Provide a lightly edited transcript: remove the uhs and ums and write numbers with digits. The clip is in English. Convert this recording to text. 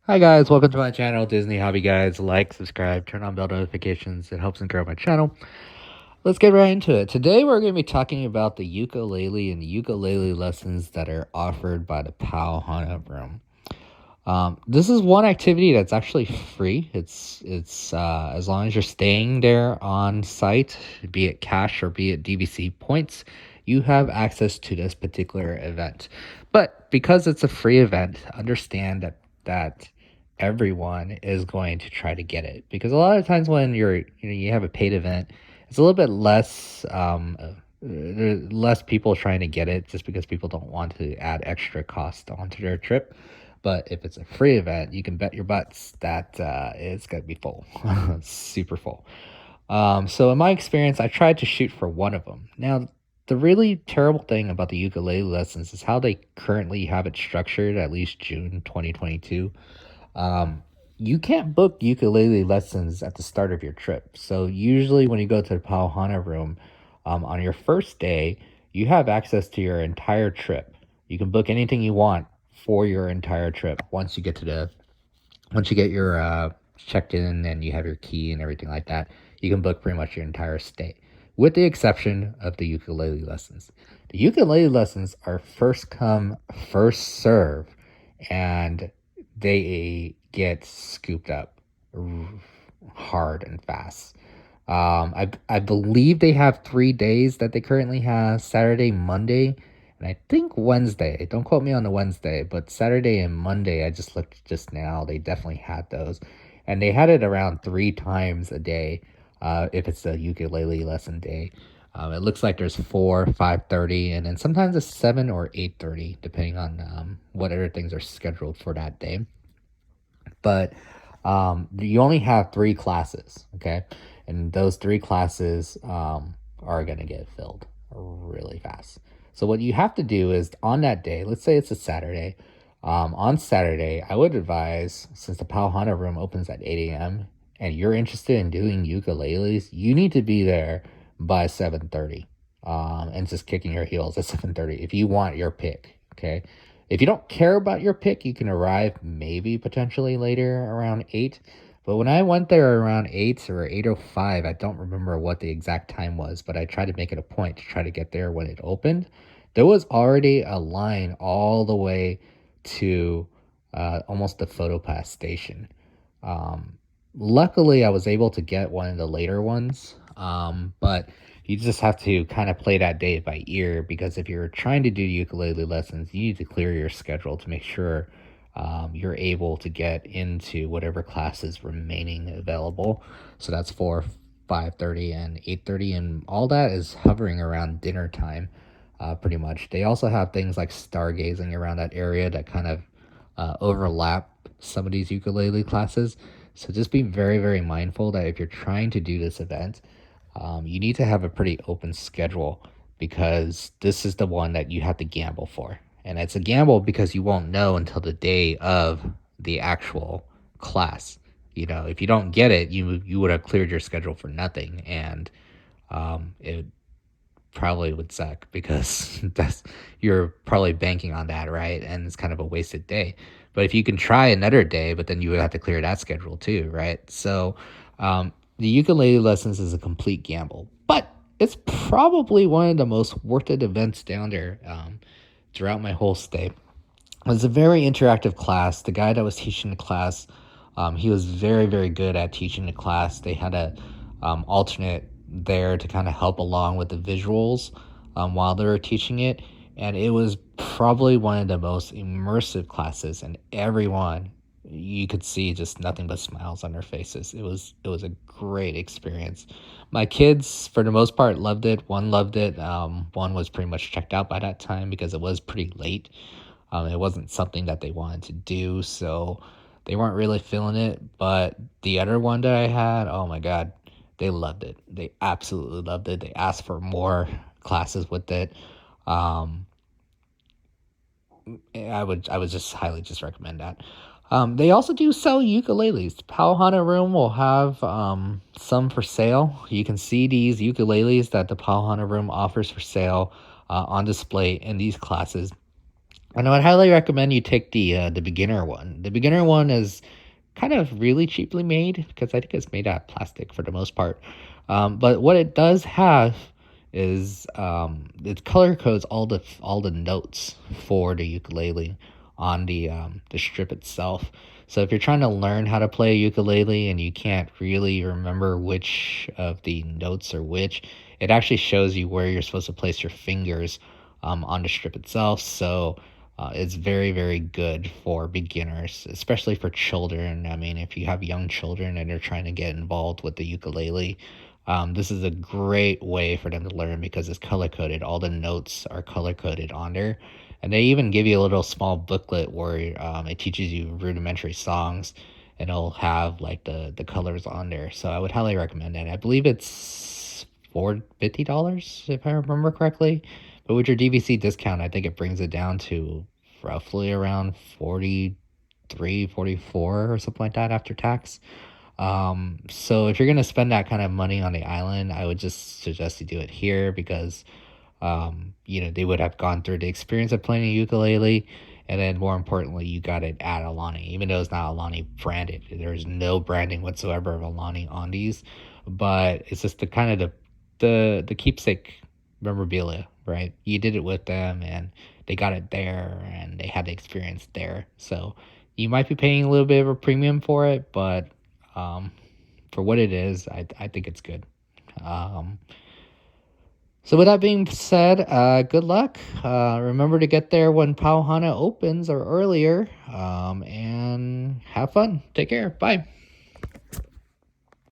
Hi guys, welcome to my channel, Disney Hobby Guys. Like, subscribe, turn on bell notifications. It helps and grow my channel. Let's get right into it. Today we're going to be talking about the ukulele and ukulele lessons that are offered by the Aulani Room. This is one activity that's actually free. It's as long as you're staying there on site, be it cash or be it DVC points, you have access to this particular event. But because it's a free event, understand that everyone is going to try to get it, because a lot of times when you have a paid event, it's a little bit less there's less people trying to get it just because people don't want to add extra cost onto their trip. But if it's a free event, you can bet your butts that it's going to be full, super full. So in my experience, I tried to shoot for one of them. Now, the really terrible thing about the ukulele lessons is how they currently have it structured, at least June 2022. Um, you can't book ukulele lessons at the start of your trip. So usually when you go to the Pauhana room, on your first day, you have access to your entire trip. You can book anything you want for your entire trip once you get your checked in and you have your key and everything like that. You can book pretty much your entire stay, with the exception of the ukulele lessons. The ukulele lessons are first come, first serve, and they get scooped up hard and fast. I believe they have 3 days that they currently have: Saturday, Monday, and I think Wednesday. Don't quote me on the Wednesday, but Saturday and Monday, I just looked just now. They definitely had those, and they had it around 3 times a day. If it's a ukulele lesson day, it looks like there's 4, 5:30, and then sometimes it's 7 or 8:30, depending on what other things are scheduled for that day. But you only have 3 classes, okay? And those 3 classes are going to get filled really fast. So what you have to do is, on that day, let's say it's a Saturday. On Saturday, I would advise, since the Pauhana room opens at 8 a.m. and you're interested in doing ukuleles, you need to be there by 7:30, and just kicking your heels at 7:30 if you want your pick, okay? If you don't care about your pick, you can arrive maybe potentially later around 8. But when I went there around 8 or 8:05, I don't remember what the exact time was, but I tried to make it a point to try to get there when it opened. There was already a line all the way to almost the PhotoPass station. Luckily, I was able to get one of the later ones, but you just have to kind of play that day by ear, because if you're trying to do ukulele lessons, you need to clear your schedule to make sure you're able to get into whatever classes remaining available. So that's 4, 5:30, and 8:30, and all that is hovering around dinner time, pretty much. They also have things like stargazing around that area that kind of overlap some of these ukulele classes. So just be very, very mindful that if you're trying to do this event, you need to have a pretty open schedule, because this is the one that you have to gamble for. And it's a gamble because you won't know until the day of the actual class. If you don't get it, you would have cleared your schedule for nothing, and it probably would suck, because that's you're probably banking on that, right? And it's kind of a wasted day. But if you can try another day, but then you would have to clear that schedule too, right? So the ukulele lessons is a complete gamble, but it's probably one of the most worth it events down there, throughout my whole stay. It was a very interactive class. The guy that was teaching the class, he was very, very good at teaching the class. They had a alternate there to kind of help along with the visuals while they were teaching it. And it was probably one of the most immersive classes, and everyone, you could see just nothing but smiles on their faces. It was a great experience. My kids, for the most part, loved it. One loved it. One was pretty much checked out by that time because it was pretty late. It wasn't something that they wanted to do, so they weren't really feeling it. But the other one that I had, oh my god, they loved it. They absolutely loved it. They asked for more classes with it. Um, I would just highly just recommend that. They also do sell ukuleles. Pauhana Room will have some for sale. You can see these ukuleles that the Pauhana Room offers for sale on display in these classes. And I would highly recommend you take the beginner one. The beginner one is kind of really cheaply made because I think it's made out of plastic for the most part. But what it does have is it color codes all the notes for the ukulele on the strip itself. So if you're trying to learn how to play a ukulele and you can't really remember which of the notes are which, it actually shows you where you're supposed to place your fingers on the strip itself. So it's very, very good for beginners, especially for children. I mean, if you have young children and they're trying to get involved with the ukulele, this is a great way for them to learn because it's color coded. All the notes are color coded on there. And they even give you a little small booklet where it teaches you rudimentary songs and it'll have like the colors on there. So I would highly recommend it. I believe it's $50 if I remember correctly. But with your DVC discount, I think it brings it down to roughly around 43, 44, or something like that after tax. So if you're gonna spend that kind of money on the island, I would just suggest you do it here because they would have gone through the experience of playing a ukulele, and then more importantly, you got it at Aulani, even though it's not Aulani branded. There's no branding whatsoever of Aulani on these, but it's just the kind of the keepsake memorabilia, right? You did it with them, and they got it there, and they had the experience there. So you might be paying a little bit of a premium for it, but um, for what it is, I think it's good. Um, so with that being said, good luck. Remember to get there when Pauhana opens or earlier, and have fun. Take care. Bye.